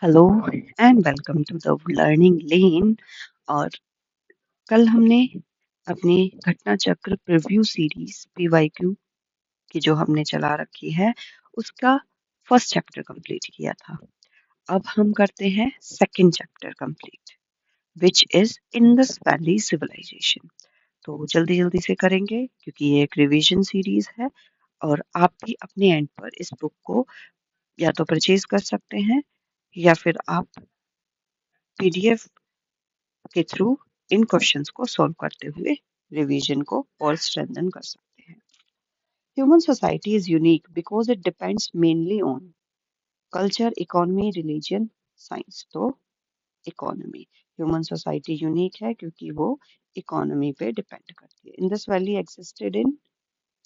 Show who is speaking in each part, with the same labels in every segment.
Speaker 1: Hello and welcome to the Learning Lane. और कल हमने अपनी घटना चक्र प्रीव्यू सीरीज पीवाईक्यू की जो हमने चला रखी है उसका फर्स्ट चैप्टर कंप्लीट किया था। अब हम करते हैं second chapter complete, which is Indus valley civilisation. तो जल्दी जल्दी से करेंगे क्योंकि ये एक रिवीजन सीरीज है और आप भी अपने एंड पर इस बुक को या तो परचेज कर सकते हैं या फिर आप पीडीएफ के थ्रू इन क्वेश्चंस को सॉल्व करते हुए रिवीजन को और स्ट्रेंथन कर सकते हैं। Human society is unique because it depends mainly on culture, economy, religion, science. तो इकोनॉमी, ह्यूमन सोसाइटी यूनिक है क्योंकि वो इकोनॉमी पे डिपेंड करती है। Indus valley existed in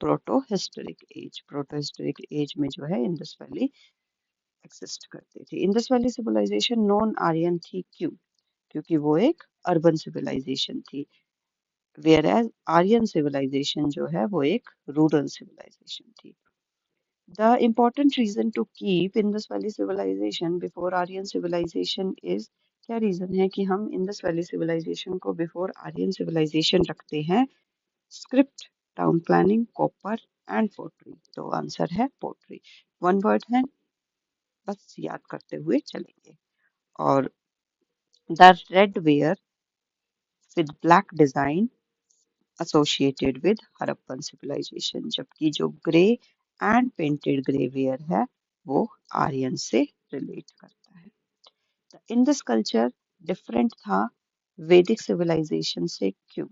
Speaker 1: proto historic age. Proto historic age में जो है इंडस वैली एग्जिस्ट करती थी। Indus valley civilization non Aryan थी, क्यों? क्योंकि वो एक अर्बन सिविलाइजेशन थी, वेयर एज आर्यन सिविलाइजेशन जो है वो एक रूरल सिविलाइजेशन थी। The important reason to keep Indus valley civilization before Aryan civilization is, क्या रीजन है कि हम इंडस वैली सिविलाइजेशन को बिफोर आर्यन सिविलाइजेशन रखते हैं? Script, town planning, copper and pottery. तो आंसर है पोट्री। वन वर्ड है, बस याद करते हुए चलेंगे। और the red ware with black design associated with Harappan civilisation, जबकि जो grey and painted grey ware है वो आर्यन से रिलेट करता है। इंडस कल्चर डिफरेंट था वैदिक सिविलाइजेशन से, क्यों?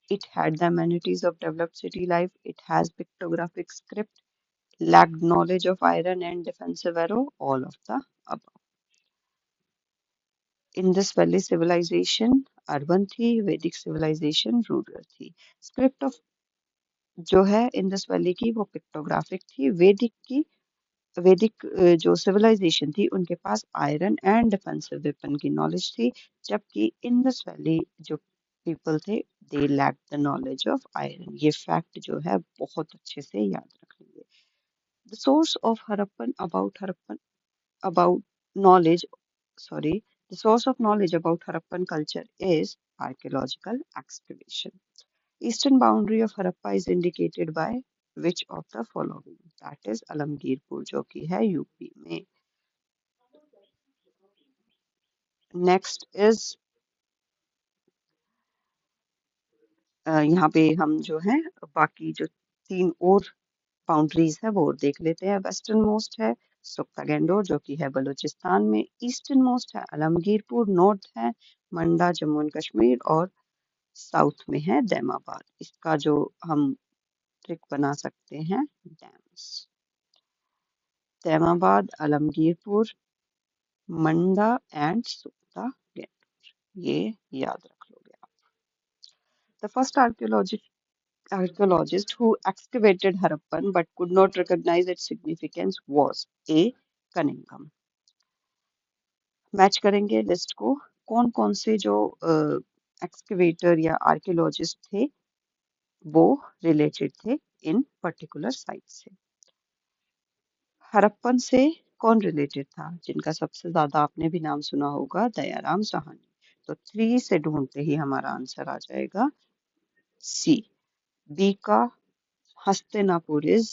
Speaker 1: It had the amenities of developed city life, it has pictographic script, lacked knowledge of iron and defensive arrow, all of the above. Indus valley civilization urban थी, Vedic civilization rural थी। Script of जो है Indus valley की वो pictographic थी। वैदिक जो civilization थी उनके पास आयरन एंड डिफेंसिव वेपन की नॉलेज थी, जबकि इंडस वैली जो पीपल थे they lack the knowledge of iron. ये फैक्ट जो है बहुत अच्छे से याद रख लीजिए। The source of Harappan about knowledge sorry the source of knowledge about Harappan culture is archaeological excavation. Eastern boundary of Harappa is indicated by which of the following? That is Alamgirpur, जो कि है यूपी में। Next is यहाँ पे हम जो है बाकी जो तीन और बाउंड्रीज है वो और देख लेते हैं। वेस्टर्न मोस्ट है सुक्ता गैंडोर जो कि है बलूचिस्तान में। ईस्टर्न मोस्ट है आलमगीरपुर। नॉर्थ है मंडा जम्मू एंड कश्मीर। और साउथ में है दैमाबाद। इसका जो हम ट्रिक बना सकते हैं, डैम्स, दैमाबाद, आलमगीरपुर, मंडा एंड सुक्ता गैंडोर, ये याद रख लोगे आप। The first archaeologist who excavated Harappan but could not recognize its significance was A. Cunningham. Match करेंगे लिस्ट को। कौन कौन से जो एक्सकेवेटर या आर्कियोलॉजिस्ट थे वो रिलेटेड थे इन पर्टिकुलर साइट से। हड़प्पन से कौन रिलेटेड था? जिनका सबसे ज्यादा आपने भी नाम सुना होगा, दयाराम साहनी। तो 3 से ढूंढते ही हमारा आंसर आ जाएगा सी। बी का Hastinapur is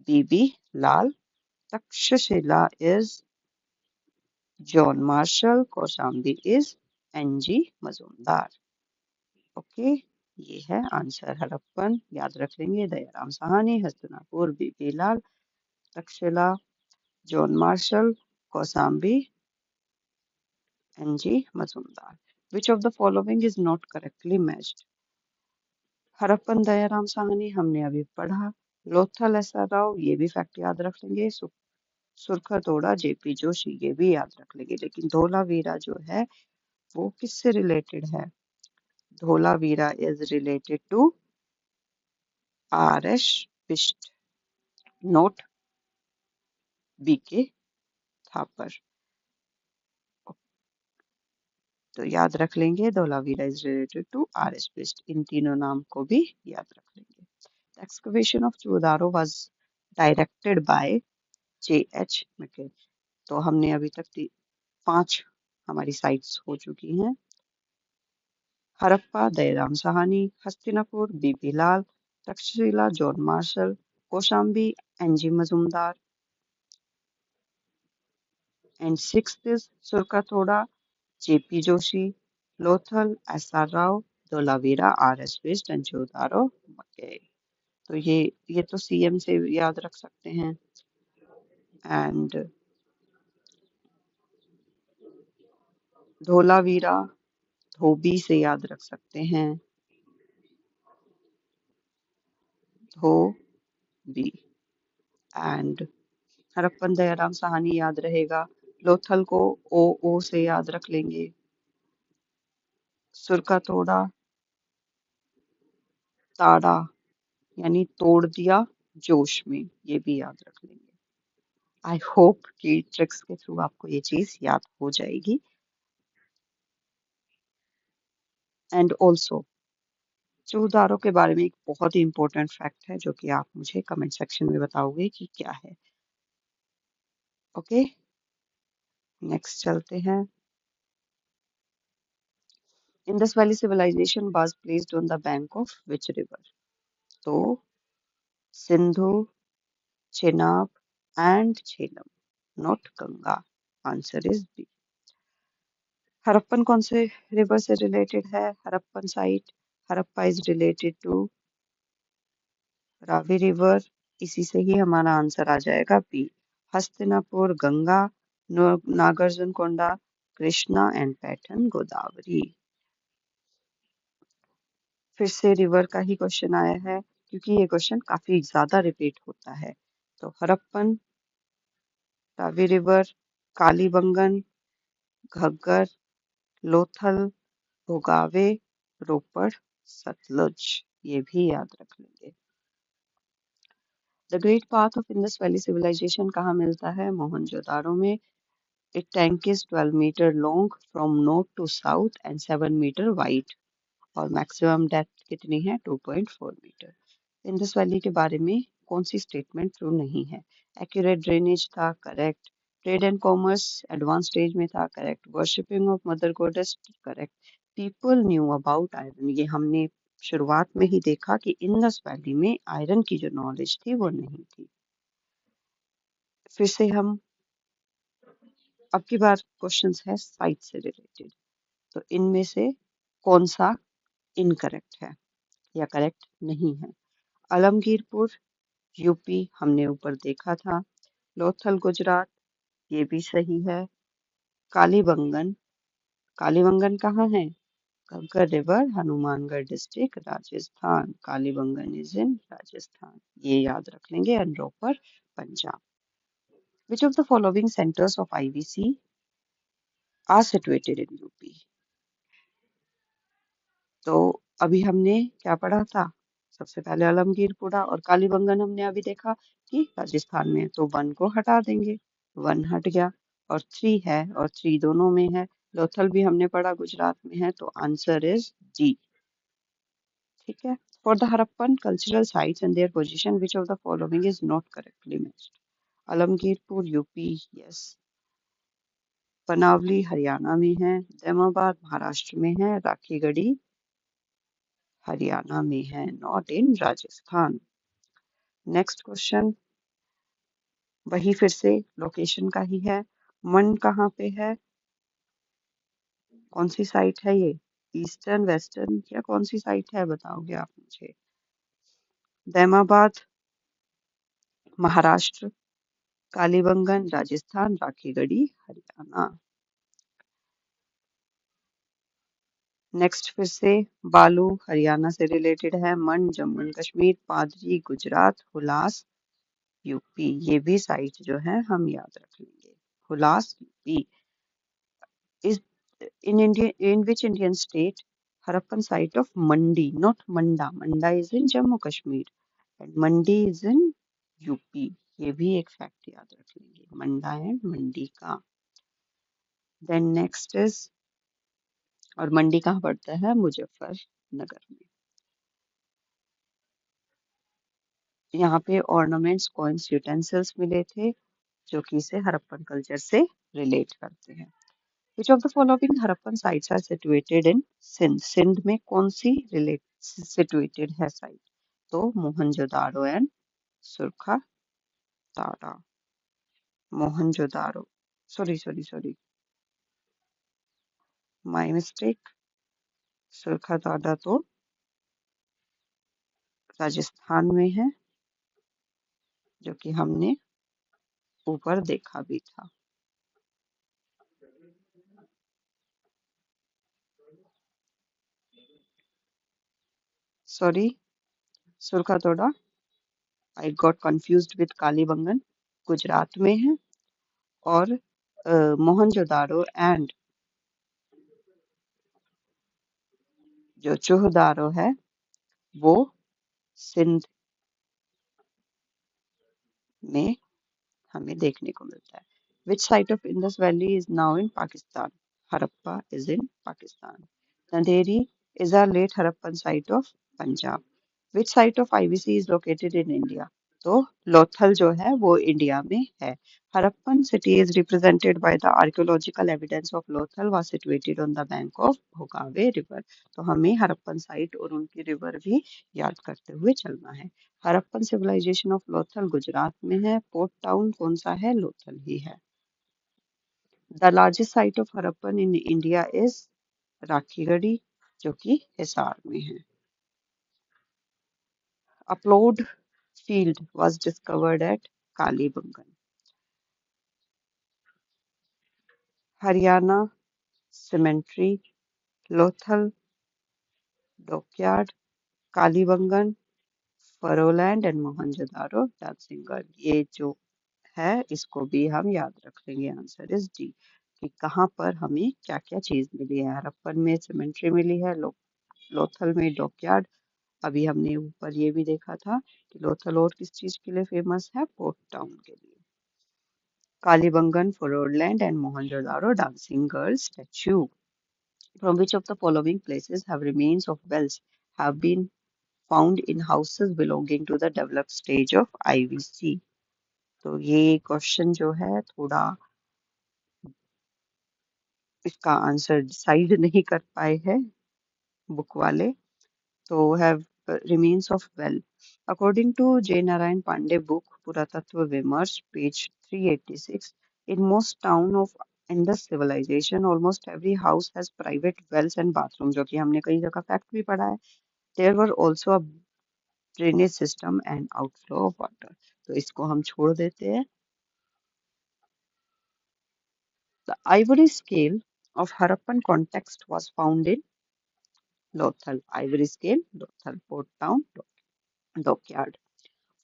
Speaker 1: B B Lal. Taxila is John Marshall. Kaushambi is N G Majumdar. Okay, ये है आंसर। हड़प्पन याद रख लेंगे, Dayaram Sahni, Hastinapur B B Lal, Taxila John Marshall, Kaushambi N G Majumdar. Which of the following is not correctly matched? Harappan Dayaram Sahni हमने अभी पढ़ा। लोथल एसआर राव, ये भी फैक्ट याद रख लेंगे। सुरखा जेपी जोशी, ये भी याद रख लेंगे। लेकिन धोलावीरा जो है वो किससे रिलेटेड है? Dholavira is related to R S Bisht, not B K Thapar. तो याद रख लेंगे Dholavira is related to R S Bisht. इन तीनों नाम को भी याद रख लेंगे। The excavation of Chudaro was directed by J.H. McKay. तो हमने अभी तक 5 हमारी साइट्स हो चुकी हैं। Harappa Dayaram Sahni, Hastinapur B P Lal, Taxila John Marshall, Kaushambi N G Majumdar, and sixth is Surkathoda J P Joshi, Lothal S R Rao, Dholavira R S Bisht and जोधारो मक्के। तो ये तो सीएम से याद रख सकते हैं। एंड धोलावीरा धोबी से याद रख सकते हैं, धोबी। एंड हड़प्पन दयाराम साहनी याद रहेगा। लोथल को ओ से याद रख लेंगे। सुरका तोड़ा ताड़ा यानी तोड़ दिया जोश में, ये भी याद रख लेंगे। आई होप कि ट्रिक्स के थ्रू आपको ये चीज याद हो जाएगी। एंड ऑल्सो चूड़दारों के बारे में एक बहुत ही इंपॉर्टेंट फैक्ट है जो कि आप मुझे कमेंट सेक्शन में बताओगे कि क्या है। ओके, नेक्स्ट चलते हैं। Indus valley civilisation was placed on the bank of which river? तो Sindhu, Chenab and Jhelum, not Ganga. Answer is B. Harappan कौन से रिवर से रिलेटेड है? Harappan site Harappa is related to Ravi river, इसी से ही हमारा आंसर आ जाएगा B. Hastinapur Ganga, Nagarjunakonda Krishna and Paithan Godavari. फिर से रिवर का ही क्वेश्चन आया है क्योंकि ये क्वेश्चन काफी ज्यादा रिपीट होता है। तो हड़प्पन, रावी रिवर, कालीबंगन, घग्गर, लोथल, भोगावे, रोपड़, सतलुज, ये भी याद रख लेंगे। The great bath of Indus valley civilization कहाँ मिलता है? मोहनजोदारो में। It tank is 12 metre long from north to south and 7 metre wide. और मैक्सिमम डेप्थ कितनी है? 2.4 मीटर। इंडस वैली के बारे में कौन सी स्टेटमेंट ट्रू नहीं है? एक्यूरेट ड्रेनेज था, correct. Trade and commerce advance stage में था, correct. Worshipping of mother goddess, correct. People knew about iron, ये हमने शुरुआत में ही देखा कि इंडस वैली में आयरन की जो नॉलेज थी वो नहीं थी। फिर से हम अब की बार क्वेश्चंस है साइट से रिलेटेड, तो इनमें से कौन सा इनकरेक्ट है या करेक्ट नहीं है? आलमगीरपुर यूपी हमने ऊपर देखा था। लोथल गुजरात, ये भी सही है। कालीबंगन, कालीबंगन कहाँ है? Ghaggar river, Hanumangarh district, Rajasthan. Kalibangan is in Rajasthan, ये याद रख लेंगे। And Ropar Punjab. Which of the following centres of IVC are situated in UP? तो अभी हमने क्या पढ़ा था? सबसे पहले आलमगीरपुरा और कालीबंगन हमने अभी देखा कि राजस्थान में है, तो वन को हटा देंगे, वन हट गया। और थ्री है और थ्री दोनों में है। लोथल भी हमने पढ़ा गुजरात में है, तो आंसर इज डी। ठीक है। For the Harappan cultural sites and their position which of the following is not correctly matched? Alamgirpur UP, yes. Banawali Haryana में है। दैमाबाद महाराष्ट्र में है। राखीगढ़ी हरियाणा में है, not in Rajasthan. Next question वही फिर से लोकेशन का ही है। मन कहाँ पे है? कौन सी साइट है ये? ईस्टर्न, वेस्टर्न या कौन सी साइट है बताओगे आप मुझे? दैमाबाद महाराष्ट्र, कालीबंगन राजस्थान, राखीगढ़ी हरियाणा। नेक्स्ट फिर से बालू हरियाणा से रिलेटेड है। मन जम्मू एंड कश्मीर, पादरी गुजरात, हुलास यूपी, ये भी साइट जो है हम याद रख लेंगे। Hulas UP is in which Indian state Harappan site of Mandi, not Manda. Manda is in Jammu Kashmir and Mandi is in UP. ये भी एक फैक्ट याद रख लेंगे, मंडा एंड मंडी का। देन नेक्स्ट इज, और मंडी कहाँ पड़ता है? मुजफ्फरनगर में। यहाँ पे ऑर्नामेंट्स, कॉइन्स, यूटेंसिल्स मिले थे जो कि इसे हड़प्पन कल्चर से रिलेट करते हैं। Which of the following Harappan sites are situated in Sindh? Sindh में कौन सी रिलेट सिचुएटेड है साइट? तो Mohenjodaro and Surkotada. Mohenjodaro, sorry, my mistake. Surkotada तो राजस्थान में है, जो कि हमने ऊपर देखा भी था। सॉरी, सुरखा तोड़ा, I got confused with Kalibangan, Gujarat में है। और मोहनजोदारो एंड जो चूहदारो है वो सिंध में हमें देखने को मिलता है। Which site of Indus Valley is now in Pakistan? Harappa is in Pakistan. Nanderi is a late Harappan site of Punjab. Which site of IBC is located in India? तो लोथल जो है वो इंडिया में है। Harappan city is represented by the archaeological evidence of Lothal was situated on the bank of Bhogave river. तो हमें Harappan site और उनकी रिवर भी याद करते हुए चलना है। हड़प्पन सिविलाइजेशन ऑफ लोथल गुजरात में है। पोर्ट टाउन कौन सा है? लोथल ही है। The largest site of Harappan in India is Rakhigarhi, जो कि हिसार में है। Upload field was discovered at Kalibangan. Haryana Cemetery, Lothal Dockyard, Kalibangan, फरोलैंड एंड मोहनजोदारो डांसिंगढ़। ये जो है इसको भी हम याद रख लेंगे। आंसर इज डी, कि कहाँ पर हमें क्या क्या चीज मिली है। हड़प्पन में सीमेंट्री मिली है, लोथल में डॉकयार्ड। अभी हमने ऊपर ये भी देखा था कि लोथल और किस चीज के लिए फेमस है? पोर्ट टाउन के लिए। Kalibangan, Foroland and Mohenjo-daro dancing girl statue. From which of the following places have remains of bells have been found in houses belonging to the developed stage of IVC? तो ये question जो है थोड़ा इसका answer decide नहीं कर पाए हैं बुक वाले। तो have remains of well. According to J. Narayan Pandey book Puratatva Vimarsh, page 386, in most town of Indus civilization, almost every house has private wells and bathroom, जो कि हमने कई जगह फैक्ट भी पढ़ा है। There were also a drainage system and outflow of water. तो इसको हम छोड़ देते हैं। The ivory scale of Harappan context was found in Lothal. Ivory scale, Lothal, Port Town, Dockyard.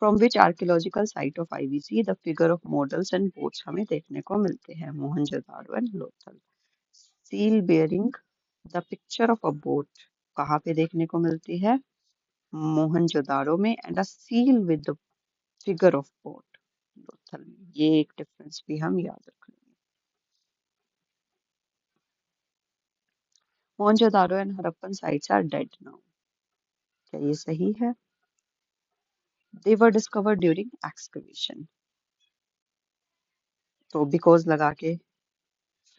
Speaker 1: From which archaeological site of IBC the figure of models and boats हमें देखने को मिलते हैं? Mohenjodaro and Lothal. Seal bearing the picture of a boat कहाँ पे देखने को मिलती है? मोहनजोदारो में। And a seal with the figure of boat, Lothal में। ये एक डिफरेंस भी हम याद रख लेंगे। Mohenjodaro and Harappan sites are dead now, क्या ये सही है? They were discovered during excavation. तो बिकॉज लगा के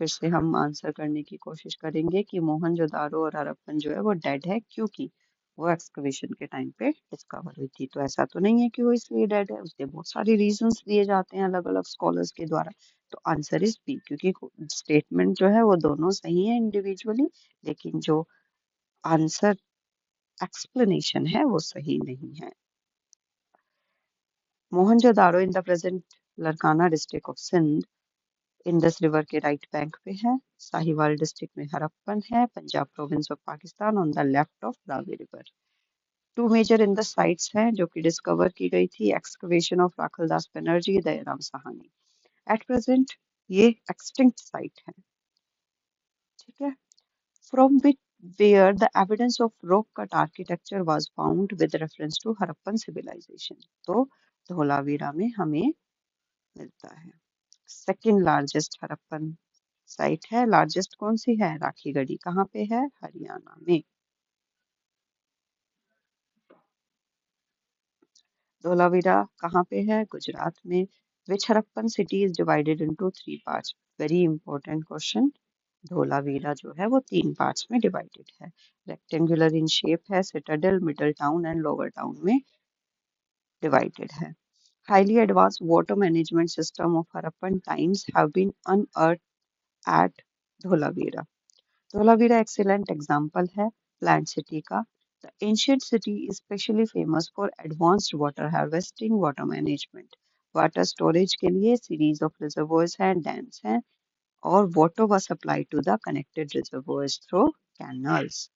Speaker 1: फिर से हम आंसर करने की कोशिश करेंगे कि मोहनजोदारो और हड़प्पन जो है वो डेड है, क्योंकि वो एक्सकवेशन के टाइम पे डिस्कवर हुई थी। तो ऐसा तो नहीं है कि वो इसलिए डेड है, उसके बहुत सारे रीजंस दिए जाते हैं अलग अलग स्कॉलर्स के द्वारा। तो आंसर इज बी, क्योंकि स्टेटमेंट जो है वो दोनों सही है इंडिविजुअली, लेकिन जो आंसर एक्सप्लेनेशन है वो सही नहीं है। Mohenjodaro in the present Larkana district of Sindh Indus river के राइट बैंक पे है। साहिवाल डिस्ट्रिक्ट में हड़प्पन है। Punjab province of Pakistan on the left of Ravi river. Two major in the sites हैं जो कि डिस्कवर की गई थी। Excavation of Rakhaldas Banerjee, Dayaram Sahni. At present ये एक्सटिंक्ट साइट है, ठीक है। From which where the evidence of rock cut architecture was found with reference to Harappan civilization? तो धोलावीरा में हमें मिलता है। सेकंड लार्जेस्ट हड़प्पन साइट है। लार्जेस्ट कौन सी है? राखीगढ़ी। कहाँ पे है? हरियाणा में। धोलावीरा कहाँ पे है? गुजरात में। Which Harappan city is divided into three parts? Very important question. Dholavira जो है वो तीन पार्ट्स में डिवाइडेड है. रेक्टेंगुलर इन शेप है, Citadel, middle town and lower town में divided है. Highly advanced water management system of Harappan times have been unearthed at Dholavira. Dholavira excellent example है planned city का. The ancient city is especially famous for advanced water harvesting, water management. Water storage के लिए series of reservoirs हैं, dams हैं और water was supplied to the connected reservoirs through canals.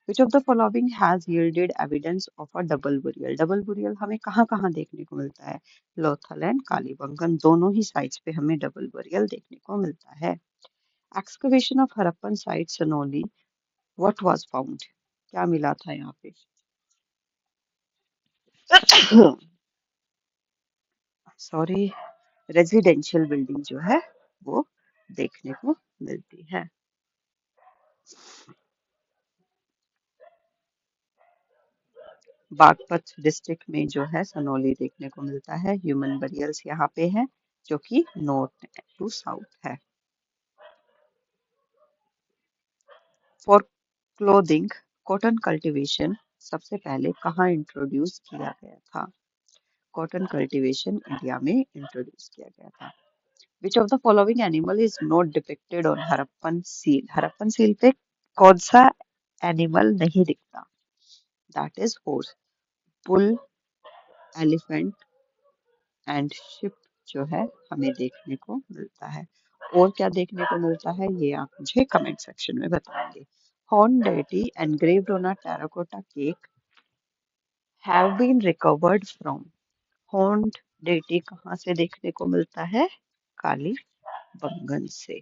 Speaker 1: Which of the following has yielded evidence of a double burial? Double burial हमें कहाँ कहाँ देखने को मिलता है? लोथल एंड कालीबंगन दोनों ही साइट्स पे हमें डबल burial देखने को मिलता है. Excavation of Harappan site Sanoli, what was found? क्या मिला था यहाँ पे? सॉरी, रेजिडेंशियल बिल्डिंग जो है वो देखने को मिलती है. बागपत डिस्ट्रिक्ट में जो है सनोली देखने को मिलता है. ह्यूमन बरियल्स यहाँ पे है जो कि नॉर्थ टू साउथ है. फॉर क्लोथिंग कॉटन कल्टीवेशन सबसे पहले कहाँ इंट्रोड्यूस किया गया था? कॉटन कल्टीवेशन इंडिया में इंट्रोड्यूस किया गया था. विच of the following animal is not depicted on Harappan seal? Harappan seal पे कौन सा एनिमल नहीं दिखता? That is horse. Bull, elephant and ship जो है हमें देखने को मिलता है. और क्या देखने को मिलता है ये आप मुझे कमेंट सेक्शन में बताएंगे. Horn deity engraved on a terracotta cake have been recovered from. Horned deity कहाँ से देखने को मिलता है? काली बंगन से.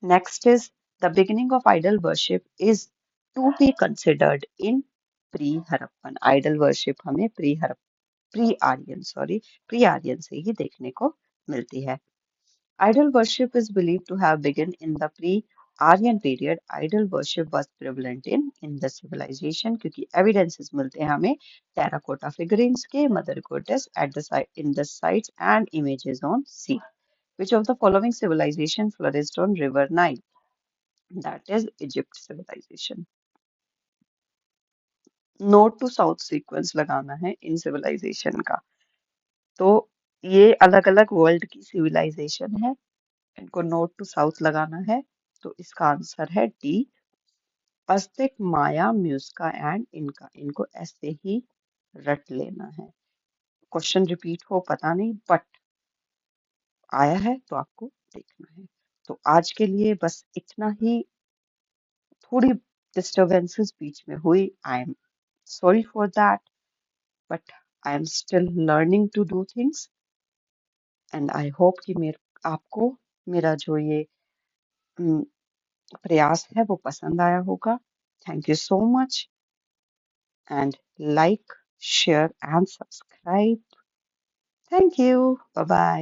Speaker 1: Next is the beginning of idol worship is to be considered in pre-Harappan. Idol worship हमें pre-Aryan से ही देखने को मिलती है. Idol worship is believed to have begun in the pre-Aryan period. Idol worship was prevalent in the civilization क्योंकि evidences मिलते हैं हमें terracotta figurines के, mother goddess at the site in the sites and images on sea. Which of the following civilization flourished on River Nile? That is Egypt civilization. North to south sequence लगाना है इन civilisation का. तो ये अलग अलग world की civilisation है, इनको नॉर्थ टू साउथ लगाना है. तो इसका आंसर है डी, अस्तेक, माया, म्यूस्का एंड इनका. इनको ऐसे ही रट लेना है. क्वेश्चन रिपीट हो पता नहीं बट आया है तो आपको देखना है. तो आज के लिए बस इतना ही. थोड़ी डिस्टरबेंसेस बीच में हुई, I am sorry for that, but I am still learning to do things and I hope कि आपको मेरा जो ये हम्म, प्रयास है वो पसंद आया होगा. Thank you so much and like, share and subscribe. Thank you. Bye bye.